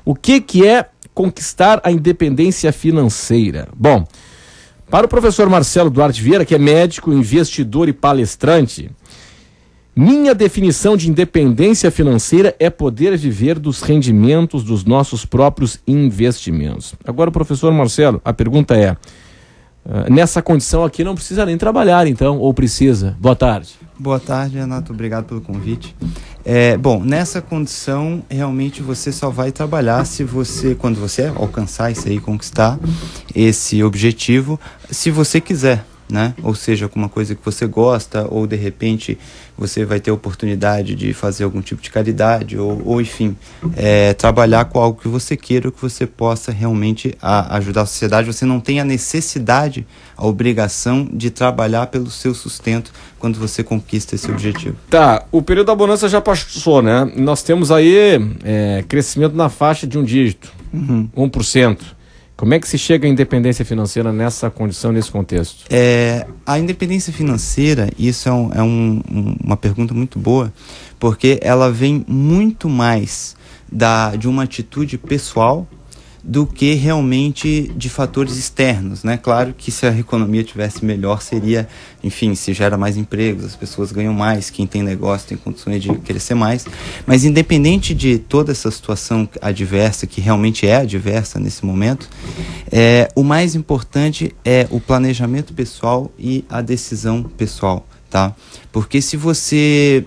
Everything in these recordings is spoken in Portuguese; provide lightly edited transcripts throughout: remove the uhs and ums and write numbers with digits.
O que é conquistar a independência financeira? Bom, para o professor Marcelo Duarte Vieira, que é médico, investidor e palestrante, minha definição de independência financeira é poder viver dos rendimentos dos nossos próprios investimentos. Agora, professor Marcelo, a pergunta é, nessa condição aqui não precisa nem trabalhar então, ou precisa? Boa tarde. Boa tarde, Renato. Obrigado pelo convite. Bom, nessa condição, realmente você só vai trabalhar quando você alcançar isso aí, conquistar esse objetivo, se você quiser, né? Ou seja, com uma coisa que você gosta, ou de repente você vai ter a oportunidade de fazer algum tipo de caridade, ou enfim, trabalhar com algo que você queira, que você possa realmente ajudar a sociedade. Você não tem a necessidade, a obrigação de trabalhar pelo seu sustento quando você conquista esse objetivo. Tá, o período da bonança já passou, né? Nós temos aí crescimento na faixa de um dígito, 1%. Como é que se chega à independência financeira nessa condição, nesse contexto? A independência financeira, isso é uma pergunta muito boa, porque ela vem muito mais de uma atitude pessoal do que realmente de fatores externos, né? Claro que se a economia tivesse melhor seria, enfim, se gera mais empregos, as pessoas ganham mais, quem tem negócio tem condições de crescer mais, mas independente de toda essa situação adversa, que realmente é adversa nesse momento, o mais importante é o planejamento pessoal e a decisão pessoal, tá? Porque se você...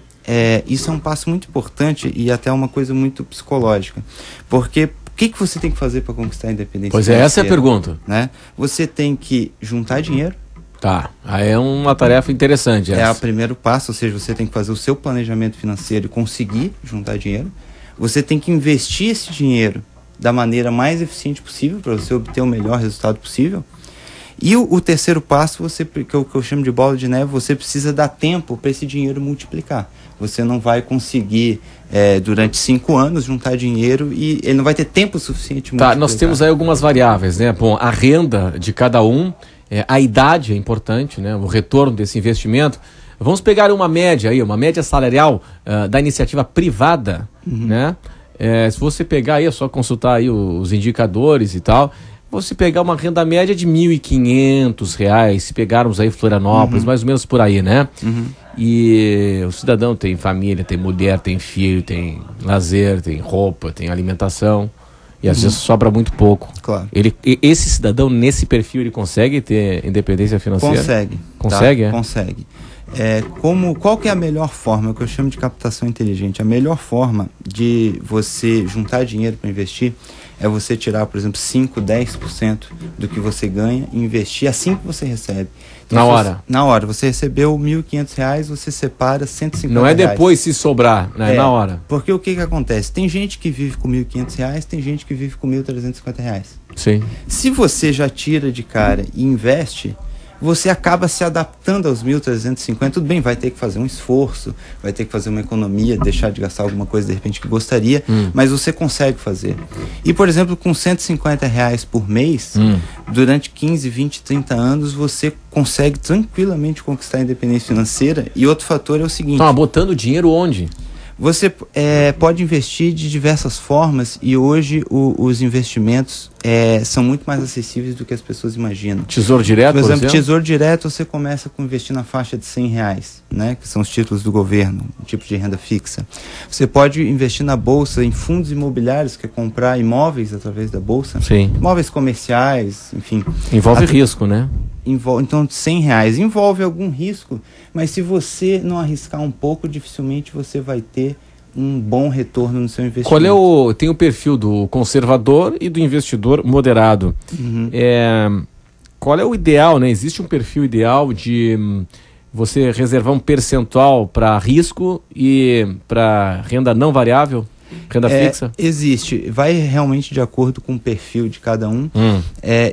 isso é um passo muito importante e até uma coisa muito psicológica, porque o que você tem que fazer para conquistar a independência financeira? Essa é a pergunta. Né? Você tem que juntar dinheiro. Tá, aí é uma tarefa interessante essa. É o primeiro passo, ou seja, você tem que fazer o seu planejamento financeiro e conseguir juntar dinheiro. Você tem que investir esse dinheiro da maneira mais eficiente possível para você obter o melhor resultado possível. E o terceiro passo, que eu chamo de bola de neve, você precisa dar tempo para esse dinheiro multiplicar. Você não vai conseguir, durante 5 anos, juntar dinheiro e ele não vai ter tempo suficiente de multiplicar. Tá, nós temos aí algumas variáveis, né? Bom, a renda de cada um, a idade é importante, né? O retorno desse investimento. Vamos pegar uma média aí, uma média salarial da iniciativa privada, né? Se você pegar aí, é só consultar aí os indicadores e tal... Você pegar uma renda média de R$ 1.500, se pegarmos aí Florianópolis, mais ou menos por aí, né? E o cidadão tem família, tem mulher, tem filho, tem lazer, tem roupa, tem alimentação. E às vezes sobra muito pouco. Claro. Esse cidadão, nesse perfil, ele consegue ter independência financeira? Consegue. Consegue, tá? Consegue. Qual que é a melhor forma, o que eu chamo de captação inteligente? A melhor forma de você juntar dinheiro para investir é você tirar, por exemplo, 5%, 10% do que você ganha e investir assim que você recebe. Então, na hora? Na hora. Você recebeu R$ 1.500, você separa R$150. Não é depois se sobrar, né? Na hora. Porque o que acontece? Tem gente que vive com R$ 1.500, tem gente que vive com R$ 1.350. Sim. Se você já tira de cara e investe... você acaba se adaptando aos 1.350, tudo bem, vai ter que fazer um esforço, vai ter que fazer uma economia, deixar de gastar alguma coisa de repente que gostaria, mas você consegue fazer. E, por exemplo, com R$150 por mês, durante 15, 20, 30 anos, você consegue tranquilamente conquistar a independência financeira. E outro fator é o seguinte... botando dinheiro onde? Você pode investir de diversas formas e hoje os investimentos são muito mais acessíveis do que as pessoas imaginam. Tesouro Direto, por exemplo? Tesouro Direto, você começa com investir na faixa de R$100, né, que são os títulos do governo, um tipo de renda fixa. Você pode investir na bolsa, em fundos imobiliários, que é comprar imóveis através da bolsa. Sim. Imóveis comerciais, enfim. Envolve risco, né? Então, R$100 envolve algum risco, mas se você não arriscar um pouco, dificilmente você vai ter um bom retorno no seu investimento. Tem o perfil do conservador e do investidor moderado. Qual é o ideal, né? Existe um perfil ideal de você reservar um percentual para risco e para renda não variável? Renda fixa? Existe, vai realmente de acordo com o perfil de cada um.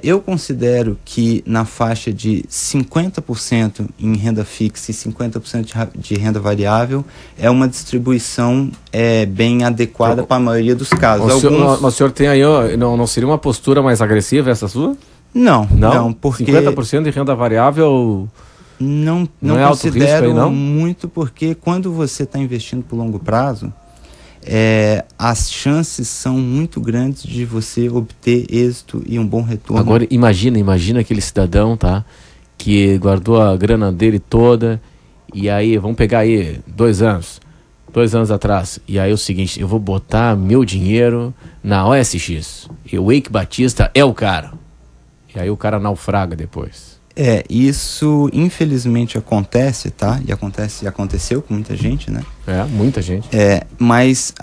Eu considero que na faixa de 50% em renda fixa e 50% de renda variável é uma distribuição bem adequada para a maioria dos casos. Mas o senhor tem aí, não seria uma postura mais agressiva essa sua? Não, porque 50% de renda variável... Não é alto risco aí, não? muito, porque quando você está investindo por longo prazo, as chances são muito grandes de você obter êxito e um bom retorno. Agora imagina aquele cidadão, tá, que guardou a grana dele toda, e aí, vamos pegar aí 2 anos atrás, e aí é o seguinte, eu vou botar meu dinheiro na OSX, e o Eike Batista é o cara, e aí o cara naufraga depois. Isso infelizmente acontece, tá? E aconteceu com muita gente, né? Muita gente. Mas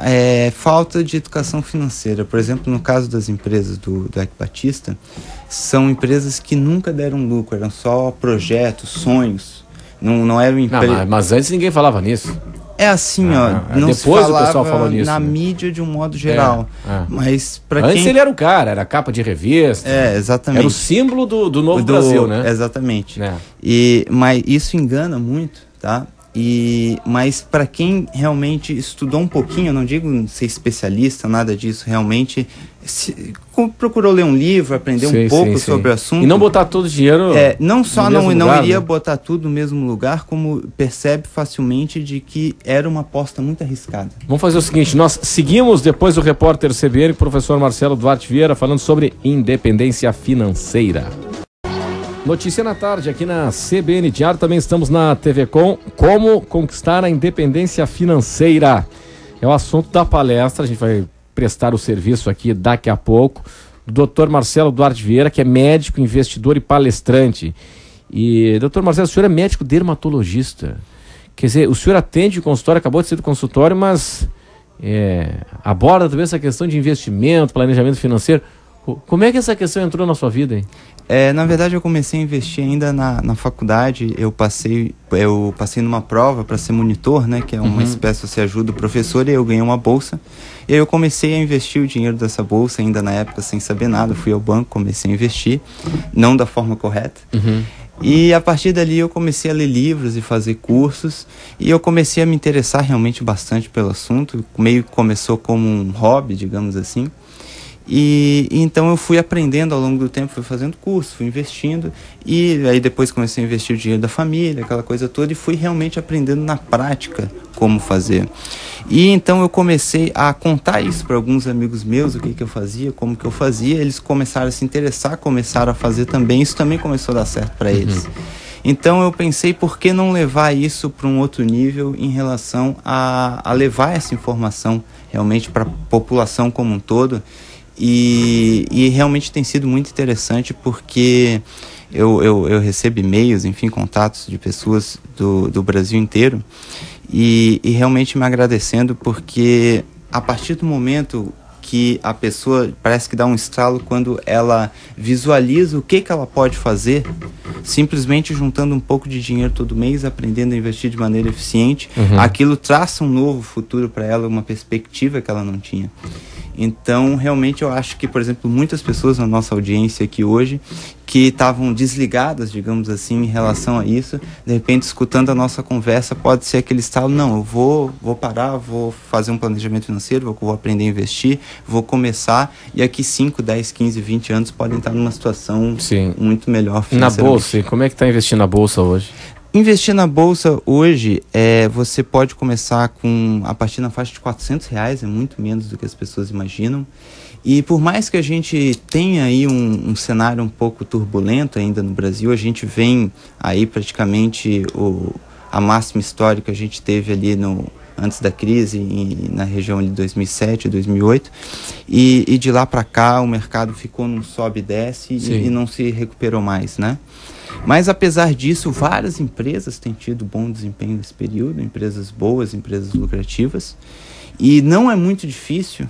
falta de educação financeira. Por exemplo, no caso das empresas do Eike Batista, são empresas que nunca deram lucro, eram só projetos, sonhos. Não era um mas antes ninguém falava nisso. Não depois se falava o pessoal falou nisso, na mídia de um modo geral. Mas antes ele era o cara, era capa de revista. Exatamente. Era o símbolo do novo Brasil, né? Exatamente. Mas isso engana muito, tá? Mas para quem realmente estudou um pouquinho, eu não digo ser especialista, nada disso, realmente procurou ler um livro, aprender um pouco sobre o assunto. E não botar todo o dinheiro não só no não lugar, iria né? botar tudo no mesmo lugar, como percebe facilmente de que era uma aposta muito arriscada. Vamos fazer o seguinte, nós seguimos depois do repórter CBN, professor Marcelo Duarte Vieira, falando sobre independência financeira. Notícia na tarde aqui na CBN Diário, também estamos na TV Com, como conquistar a independência financeira. É o assunto da palestra, a gente vai prestar o serviço aqui daqui a pouco, do Dr. Marcelo Duarte Vieira, que é médico, investidor e palestrante. E, Dr. Marcelo, o senhor é médico dermatologista. Quer dizer, o senhor atende o consultório, acabou de ser do consultório, mas aborda também essa questão de investimento, planejamento financeiro. Como é que essa questão entrou na sua vida, hein? Na verdade, eu comecei a investir ainda na faculdade. Eu passei numa prova para ser monitor, né? Que é uma espécie, você ajuda o professor, e eu ganhei uma bolsa. E aí eu comecei a investir o dinheiro dessa bolsa, ainda na época sem saber nada. Fui ao banco, comecei a investir, não da forma correta. E a partir dali eu comecei a ler livros e fazer cursos, e eu comecei a me interessar realmente bastante pelo assunto. Meio que começou como um hobby, digamos assim. E então eu fui aprendendo ao longo do tempo, fui fazendo curso, fui investindo, e aí depois comecei a investir o dinheiro da família, aquela coisa toda, e fui realmente aprendendo na prática como fazer. E então eu comecei a contar isso para alguns amigos meus, o que eu fazia, como que eu fazia. Eles começaram a se interessar, começaram a fazer também, isso também começou a dar certo para eles. Então eu pensei, por que não levar isso para um outro nível em relação a levar essa informação realmente para a população como um todo. E realmente tem sido muito interessante, porque eu recebo e-mails, enfim, contatos de pessoas do Brasil inteiro, e realmente me agradecendo, porque a partir do momento que a pessoa parece que dá um estalo quando ela visualiza o que ela pode fazer, simplesmente juntando um pouco de dinheiro todo mês, aprendendo a investir de maneira eficiente, aquilo traça um novo futuro para ela, uma perspectiva que ela não tinha. Então, realmente, eu acho que, por exemplo, muitas pessoas na nossa audiência aqui hoje, que estavam desligadas, digamos assim, em relação a isso, de repente, escutando a nossa conversa, pode ser aquele estalo: não, eu vou parar, vou fazer um planejamento financeiro, vou aprender a investir, vou começar, e aqui 5, 10, 15, 20 anos podem estar numa situação muito melhor financeiramente. Na bolsa, como é que está investindo na bolsa hoje? Investir na bolsa hoje, você pode começar a partir na faixa de R$400, é muito menos do que as pessoas imaginam. E por mais que a gente tenha aí um cenário um pouco turbulento ainda no Brasil, a gente vem aí praticamente a máxima histórica a gente teve ali antes da crise, na região de 2007, 2008, e de lá para cá o mercado ficou num sobe e desce e não se recuperou mais, né? Mas apesar disso, várias empresas têm tido bom desempenho nesse período, empresas boas, empresas lucrativas, e não é muito difícil.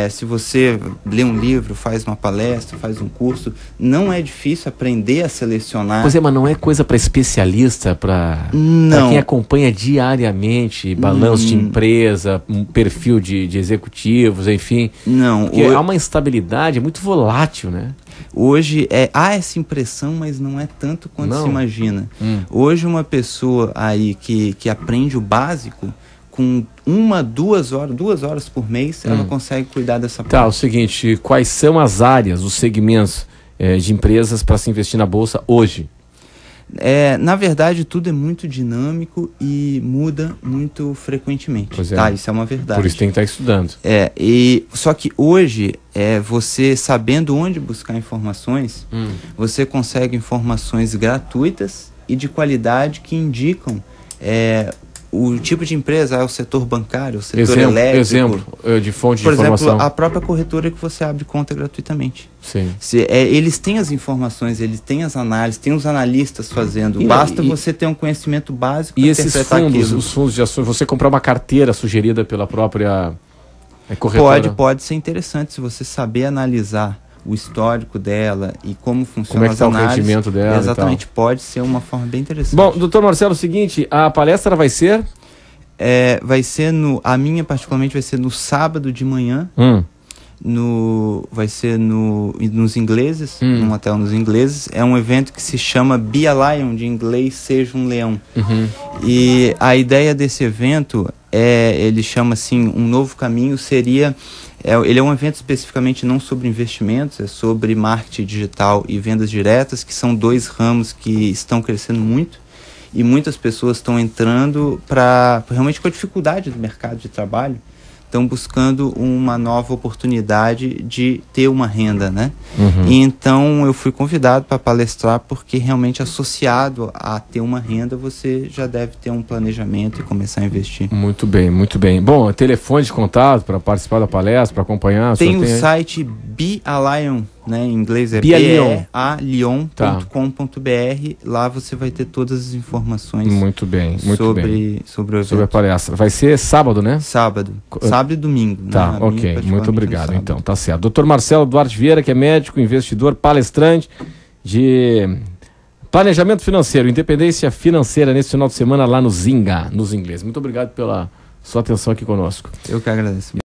Se você lê um livro, faz uma palestra, faz um curso, não é difícil aprender a selecionar. Pois mas não é coisa para especialista, para quem acompanha diariamente balanço de empresa, um perfil de executivos, enfim. Não. Porque há uma instabilidade, é muito volátil, né? Hoje há essa impressão, mas não é tanto quanto se imagina. Hoje uma pessoa aí que aprende o básico, com 2 horas por mês, ela consegue cuidar dessa parte. Tá, o seguinte, quais são as áreas, os segmentos de empresas para se investir na bolsa hoje? Na verdade, tudo é muito dinâmico e muda muito frequentemente. Tá? Isso é uma verdade. Por isso tem que estar estudando. Só que hoje, você sabendo onde buscar informações, você consegue informações gratuitas e de qualidade que indicam o tipo de empresa, o setor bancário, o setor elétrico. Exemplo de fonte de informação. Por exemplo, a própria corretora que você abre conta gratuitamente. Sim. Eles têm as informações, eles têm as análises, tem os analistas fazendo. Basta você ter um conhecimento básico para interpretar aquilo. E os fundos de ações, você comprar uma carteira sugerida pela própria corretora? Pode ser interessante se você saber analisar o histórico dela e como funciona as análises. O rendimento dela. Exatamente, pode ser uma forma bem interessante. Bom, doutor Marcelo, é o seguinte, a palestra vai ser? Vai ser a minha particularmente vai ser no sábado de manhã, vai ser nos ingleses, num hotel nos ingleses. É um evento que se chama Be a Lion, de inglês, seja um leão. E a ideia desse evento ele chama assim, um novo caminho, ele é um evento especificamente não sobre investimentos, é sobre marketing digital e vendas diretas, que são 2 ramos que estão crescendo muito e muitas pessoas estão entrando realmente com a dificuldade do mercado de trabalho, estão buscando uma nova oportunidade de ter uma renda, né? E então eu fui convidado para palestrar porque realmente associado a ter uma renda você já deve ter um planejamento e começar a investir. Muito bem, muito bem. Bom, telefone de contato para participar da palestra, para acompanhar? Tem o site Be a Lion, né? Em inglês é bealion.com.br. Lá você vai ter todas as informações. Muito bem, sobre o evento. Sobre a palestra. Vai ser sábado, né? Sábado e domingo. Tá, ok. Muito obrigado. Então, tá certo. Dr. Marcelo Duarte Vieira, que é médico, investidor, palestrante de planejamento financeiro, independência financeira nesse final de semana lá no Zinga, nos ingleses. Muito obrigado pela sua atenção aqui conosco. Eu que agradeço.